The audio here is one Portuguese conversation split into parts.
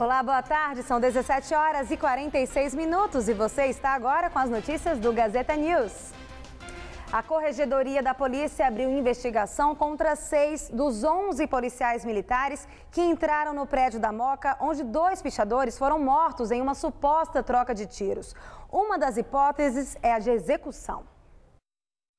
Olá, boa tarde. São 17 horas e 46 minutos e você está agora com as notícias do Gazeta News. A Corregedoria da Polícia abriu investigação contra 6 dos 11 policiais militares que entraram no prédio da Moca, onde 2 pichadores foram mortos em uma suposta troca de tiros. Uma das hipóteses é a de execução.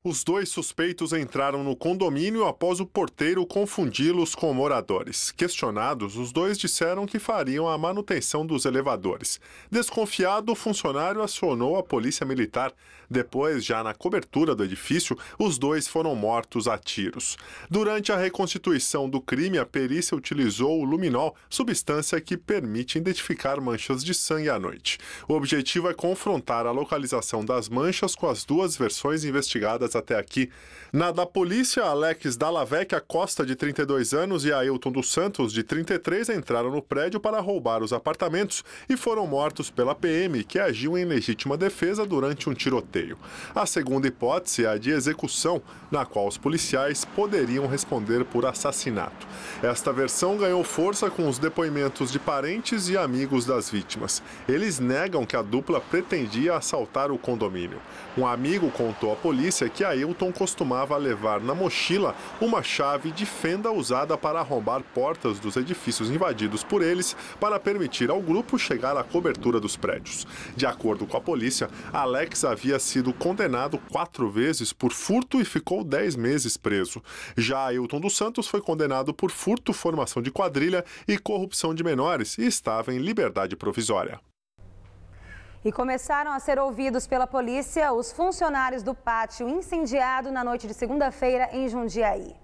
Os 2 suspeitos entraram no condomínio após o porteiro confundi-los com moradores. Questionados, os 2 disseram que fariam a manutenção dos elevadores. Desconfiado, o funcionário acionou a polícia militar. Depois, já na cobertura do edifício, os 2 foram mortos a tiros. Durante a reconstituição do crime, a perícia utilizou o luminol, substância que permite identificar manchas de sangue à noite. O objetivo é confrontar a localização das manchas com as 2 versões investigadas até aqui. Na da polícia, Alex Dallavecchia Costa, de 32 anos, e Ailton dos Santos, de 33, entraram no prédio para roubar os apartamentos e foram mortos pela PM, que agiu em legítima defesa durante um tiroteio. A segunda hipótese é a de execução, na qual os policiais poderiam responder por assassinato. Esta versão ganhou força com os depoimentos de parentes e amigos das vítimas. Eles negam que a dupla pretendia assaltar o condomínio. Um amigo contou à polícia que Ailton costumava levar na mochila uma chave de fenda usada para arrombar portas dos edifícios invadidos por eles para permitir ao grupo chegar à cobertura dos prédios. De acordo com a polícia, Alex havia sido condenado 4 vezes por furto e ficou 10 meses preso. Já Ailton dos Santos foi condenado por furto, formação de quadrilha e corrupção de menores e estava em liberdade provisória. E começaram a ser ouvidos pela polícia os funcionários do pátio incendiado na noite de segunda-feira em Jundiaí.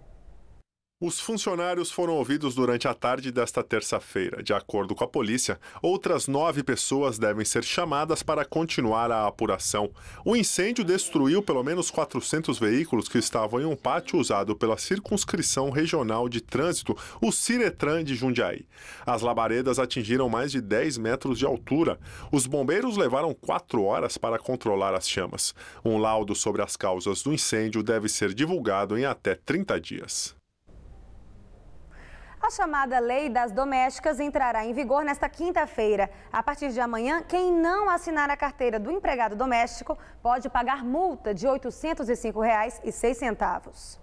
Os funcionários foram ouvidos durante a tarde desta terça-feira. De acordo com a polícia, outras 9 pessoas devem ser chamadas para continuar a apuração. O incêndio destruiu pelo menos 400 veículos que estavam em um pátio usado pela Circunscrição Regional de Trânsito, o Ciretran de Jundiaí. As labaredas atingiram mais de 10 metros de altura. Os bombeiros levaram 4 horas para controlar as chamas. Um laudo sobre as causas do incêndio deve ser divulgado em até 30 dias. A chamada Lei das Domésticas entrará em vigor nesta quinta-feira. A partir de amanhã, quem não assinar a carteira do empregado doméstico pode pagar multa de R$ 805,06.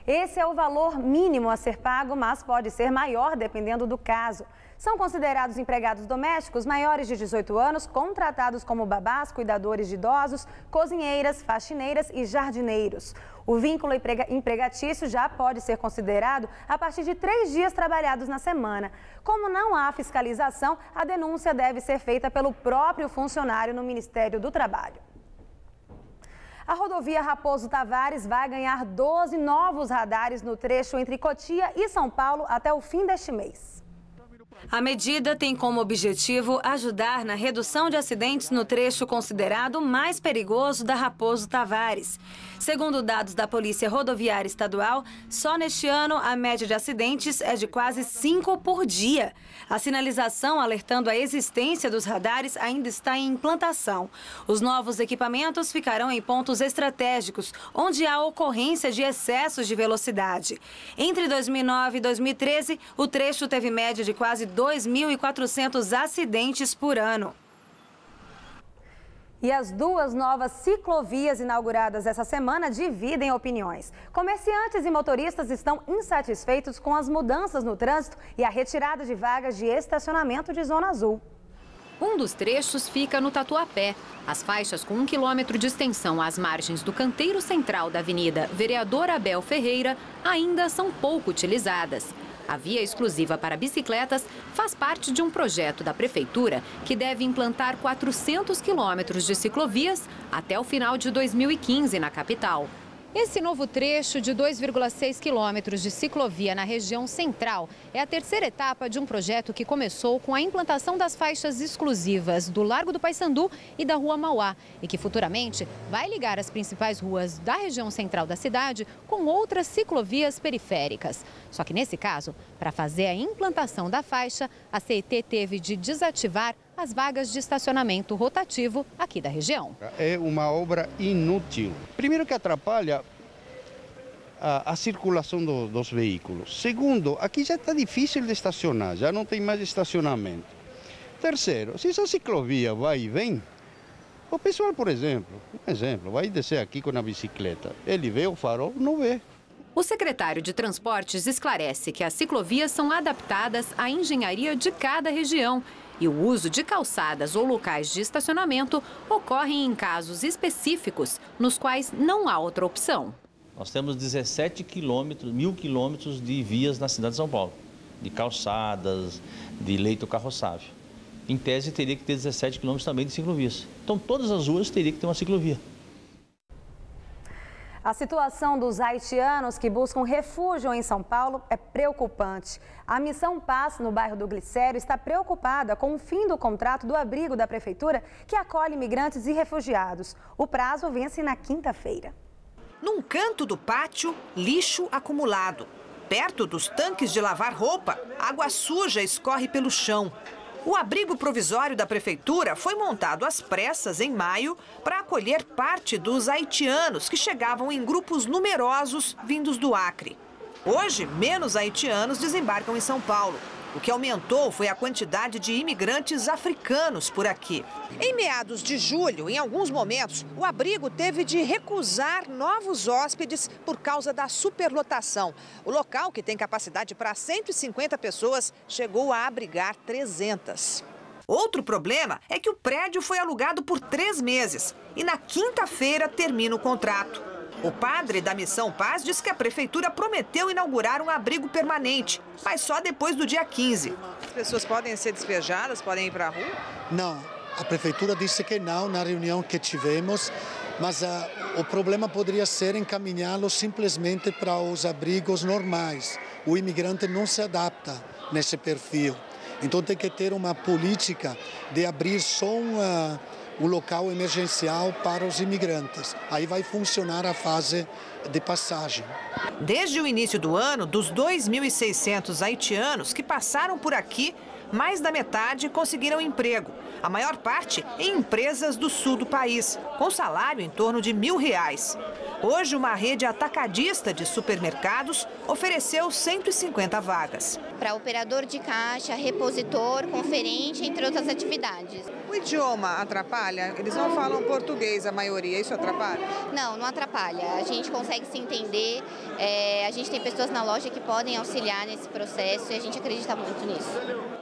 Esse é o valor mínimo a ser pago, mas pode ser maior dependendo do caso. São considerados empregados domésticos maiores de 18 anos, contratados como babás, cuidadores de idosos, cozinheiras, faxineiras e jardineiros. O vínculo empregatício já pode ser considerado a partir de 3 dias trabalhados na semana. Como não há fiscalização, a denúncia deve ser feita pelo próprio funcionário no Ministério do Trabalho. A rodovia Raposo Tavares vai ganhar 12 novos radares no trecho entre Cotia e São Paulo até o fim deste mês. A medida tem como objetivo ajudar na redução de acidentes no trecho considerado mais perigoso da Raposo Tavares. Segundo dados da Polícia Rodoviária Estadual, só neste ano a média de acidentes é de quase 5 por dia. A sinalização alertando a existência dos radares ainda está em implantação. Os novos equipamentos ficarão em pontos estratégicos, onde há ocorrência de excessos de velocidade. Entre 2009 e 2013, o trecho teve média de quase 2.400 acidentes por ano. E as 2 novas ciclovias inauguradas essa semana dividem opiniões. Comerciantes e motoristas estão insatisfeitos com as mudanças no trânsito e a retirada de vagas de estacionamento de Zona Azul. Um dos trechos fica no Tatuapé. As faixas com 1 quilômetro de extensão às margens do canteiro central da Avenida Vereador Abel Ferreira ainda são pouco utilizadas. A via exclusiva para bicicletas faz parte de um projeto da Prefeitura que deve implantar 400 quilômetros de ciclovias até o final de 2015 na capital. Esse novo trecho de 2,6 quilômetros de ciclovia na região central é a terceira etapa de um projeto que começou com a implantação das faixas exclusivas do Largo do Paissandu e da Rua Mauá e que futuramente vai ligar as principais ruas da região central da cidade com outras ciclovias periféricas. Só que nesse caso, para fazer a implantação da faixa, a CET teve de desativar as vagas de estacionamento rotativo aqui da região. É uma obra inútil. Primeiro que atrapalha a circulação dos veículos. Segundo, aqui já está difícil de estacionar, já não tem mais estacionamento. Terceiro, se essa ciclovia vai e vem, o pessoal, por exemplo, vai descer aqui com a bicicleta, ele vê o farol, não vê. O secretário de Transportes esclarece que as ciclovias são adaptadas à engenharia de cada região e o uso de calçadas ou locais de estacionamento ocorrem em casos específicos nos quais não há outra opção. Nós temos 17 mil quilômetros de vias na cidade de São Paulo, de calçadas, de leito carroçável. Em tese, teria que ter 17 quilômetros também de ciclovias. Então, todas as ruas teriam que ter uma ciclovia. A situação dos haitianos que buscam refúgio em São Paulo é preocupante. A Missão Paz, no bairro do Glicério, está preocupada com o fim do contrato do abrigo da prefeitura que acolhe imigrantes e refugiados. O prazo vence na quinta-feira. Num canto do pátio, lixo acumulado. Perto dos tanques de lavar roupa, água suja escorre pelo chão. O abrigo provisório da prefeitura foi montado às pressas em maio para acolher parte dos haitianos que chegavam em grupos numerosos vindos do Acre. Hoje, menos haitianos desembarcam em São Paulo. O que aumentou foi a quantidade de imigrantes africanos por aqui. Em meados de julho, em alguns momentos, o abrigo teve de recusar novos hóspedes por causa da superlotação. O local, que tem capacidade para 150 pessoas, chegou a abrigar 300. Outro problema é que o prédio foi alugado por 3 meses e na quinta-feira termina o contrato. O padre da Missão Paz diz que a prefeitura prometeu inaugurar um abrigo permanente, mas só depois do dia 15. As pessoas podem ser despejadas, podem ir para a rua? Não, a prefeitura disse que não na reunião que tivemos, mas o problema poderia ser encaminhá-los simplesmente para os abrigos normais. O imigrante não se adapta nesse perfil, então tem que ter uma política de abrir só um local emergencial para os imigrantes. Aí vai funcionar a fase de passagem. Desde o início do ano, dos 2.600 haitianos que passaram por aqui, mais da metade conseguiram emprego. A maior parte em empresas do sul do país, com salário em torno de R$1.000. Hoje, uma rede atacadista de supermercados ofereceu 150 vagas. Para operador de caixa, repositor, conferente, entre outras atividades. O idioma atrapalha? Eles não falam português, a maioria. Isso atrapalha? Não, não atrapalha. A gente consegue se entender. A gente tem pessoas na loja que podem auxiliar nesse processo e a gente acredita muito nisso.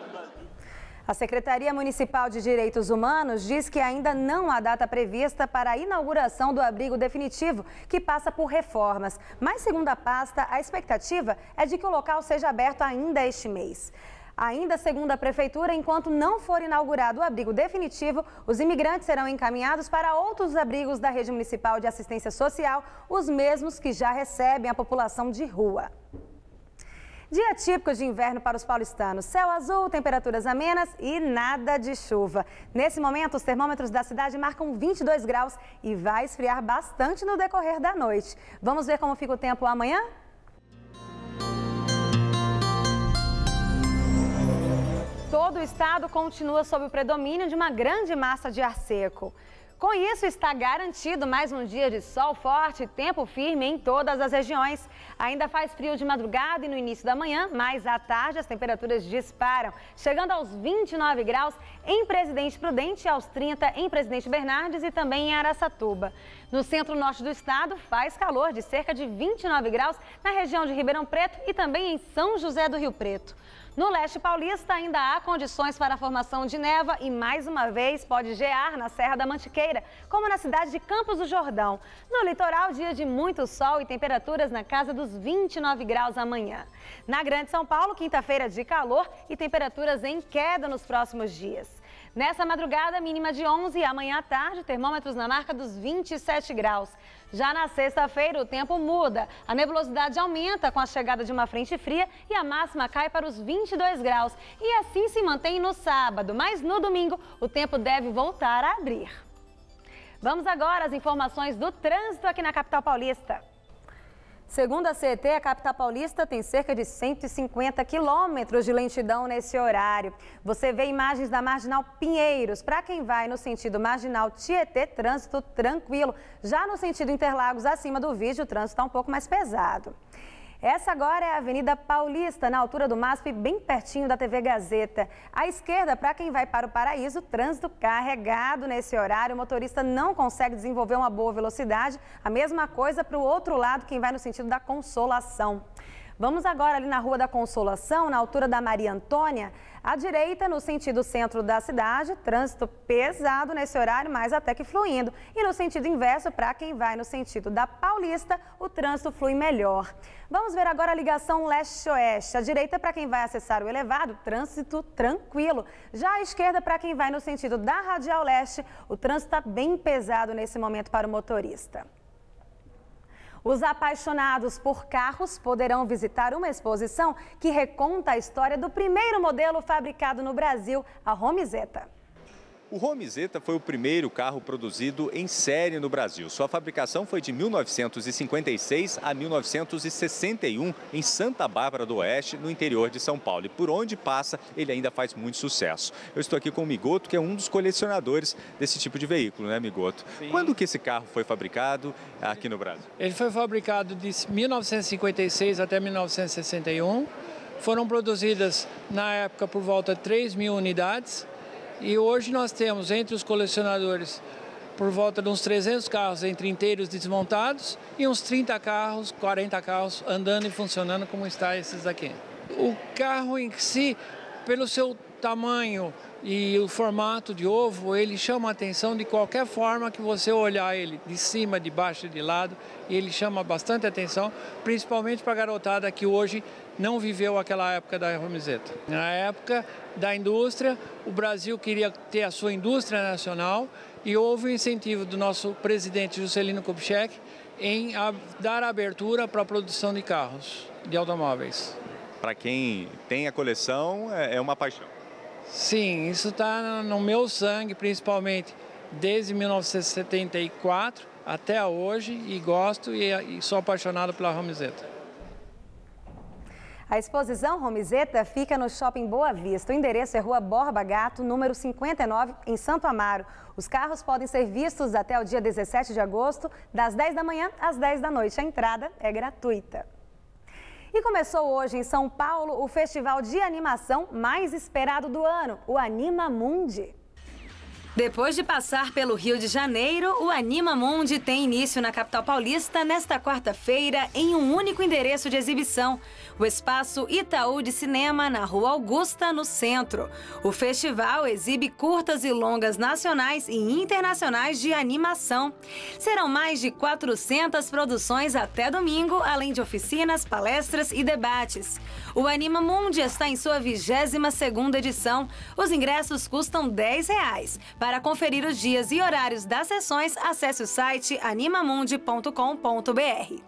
A Secretaria Municipal de Direitos Humanos diz que ainda não há data prevista para a inauguração do abrigo definitivo, que passa por reformas. Mas, segundo a pasta, a expectativa é de que o local seja aberto ainda este mês. Ainda segundo a Prefeitura, enquanto não for inaugurado o abrigo definitivo, os imigrantes serão encaminhados para outros abrigos da Rede Municipal de Assistência Social, os mesmos que já recebem a população de rua. Dia típico de inverno para os paulistanos. Céu azul, temperaturas amenas e nada de chuva. Nesse momento, os termômetros da cidade marcam 22 graus e vai esfriar bastante no decorrer da noite. Vamos ver como fica o tempo amanhã? Todo o estado continua sob o predomínio de uma grande massa de ar seco. Com isso, está garantido mais um dia de sol forte e tempo firme em todas as regiões. Ainda faz frio de madrugada e no início da manhã, mas à tarde as temperaturas disparam, chegando aos 29 graus em Presidente Prudente e aos 30 em Presidente Bernardes e também em Araçatuba. No centro-norte do estado, faz calor de cerca de 29 graus na região de Ribeirão Preto e também em São José do Rio Preto. No leste paulista ainda há condições para a formação de névoa e mais uma vez pode gear na Serra da Mantiqueira, como na cidade de Campos do Jordão. No litoral, dia de muito sol e temperaturas na casa dos 29 graus amanhã. Na Grande São Paulo, quinta-feira de calor e temperaturas em queda nos próximos dias. Nessa madrugada, mínima de 11 e amanhã à tarde, termômetros na marca dos 27 graus. Já na sexta-feira, o tempo muda. A nebulosidade aumenta com a chegada de uma frente fria e a máxima cai para os 22 graus. E assim se mantém no sábado, mas no domingo o tempo deve voltar a abrir. Vamos agora às informações do trânsito aqui na capital paulista. Segundo a CET, a capital paulista tem cerca de 150 quilômetros de lentidão nesse horário. Você vê imagens da Marginal Pinheiros. Para quem vai no sentido Marginal Tietê, trânsito tranquilo. Já no sentido Interlagos, acima do vídeo, o trânsito está um pouco mais pesado. Essa agora é a Avenida Paulista, na altura do MASP, bem pertinho da TV Gazeta. À esquerda, para quem vai para o Paraíso, trânsito carregado nesse horário. O motorista não consegue desenvolver uma boa velocidade. A mesma coisa para o outro lado, quem vai no sentido da Consolação. Vamos agora ali na Rua da Consolação, na altura da Maria Antônia. À direita, no sentido centro da cidade, trânsito pesado nesse horário, mas até que fluindo. E no sentido inverso, para quem vai no sentido da Paulista, o trânsito flui melhor. Vamos ver agora a ligação leste-oeste. À direita, para quem vai acessar o elevado, trânsito tranquilo. Já à esquerda, para quem vai no sentido da Radial Leste, o trânsito está bem pesado nesse momento para o motorista. Os apaixonados por carros poderão visitar uma exposição que reconta a história do primeiro modelo fabricado no Brasil, a Romizeta. O Romizeta foi o primeiro carro produzido em série no Brasil. Sua fabricação foi de 1956 a 1961 em Santa Bárbara do Oeste, no interior de São Paulo. E por onde passa, ele ainda faz muito sucesso. Eu estou aqui com o Migoto, que é um dos colecionadores desse tipo de veículo, né, Migoto? Sim. Quando que esse carro foi fabricado aqui no Brasil? Ele foi fabricado de 1956 até 1961. Foram produzidas, na época, por volta de 3.000 unidades. E hoje nós temos entre os colecionadores por volta de uns 300 carros entre inteiros e desmontados e uns 30 carros, 40 carros andando e funcionando como está esses aqui. O carro em si, pelo seu tamanho e o formato de ovo, ele chama a atenção de qualquer forma que você olhar ele, de cima, de baixo e de lado, ele chama bastante atenção, principalmente para a garotada que hoje não viveu aquela época da Romizeta. Na época da indústria, o Brasil queria ter a sua indústria nacional e houve um incentivo do nosso presidente Juscelino Kubitschek em dar abertura para a produção de carros, de automóveis. Para quem tem a coleção, é uma paixão. Sim, isso está no meu sangue, principalmente desde 1974 até hoje, e gosto e sou apaixonado pela Romizeta. A exposição Romizeta fica no Shopping Boa Vista. O endereço é Rua Borba Gato, número 59, em Santo Amaro. Os carros podem ser vistos até o dia 17 de agosto, das 10 da manhã às 10 da noite. A entrada é gratuita. E começou hoje em São Paulo o festival de animação mais esperado do ano, o Anima Mundi. Depois de passar pelo Rio de Janeiro, o Anima Mundi tem início na capital paulista nesta quarta-feira em um único endereço de exibição, o Espaço Itaú de Cinema, na Rua Augusta, no centro. O festival exibe curtas e longas nacionais e internacionais de animação. Serão mais de 400 produções até domingo, além de oficinas, palestras e debates. O Anima Mundi está em sua 22ª edição. Os ingressos custam R$10. Para conferir os dias e horários das sessões, acesse o site animamundi.com.br.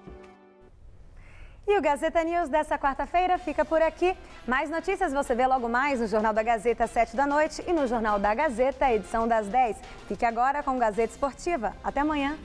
E o Gazeta News dessa quarta-feira fica por aqui. Mais notícias você vê logo mais no Jornal da Gazeta às 7 da noite e no Jornal da Gazeta, edição das 10. Fique agora com Gazeta Esportiva. Até amanhã.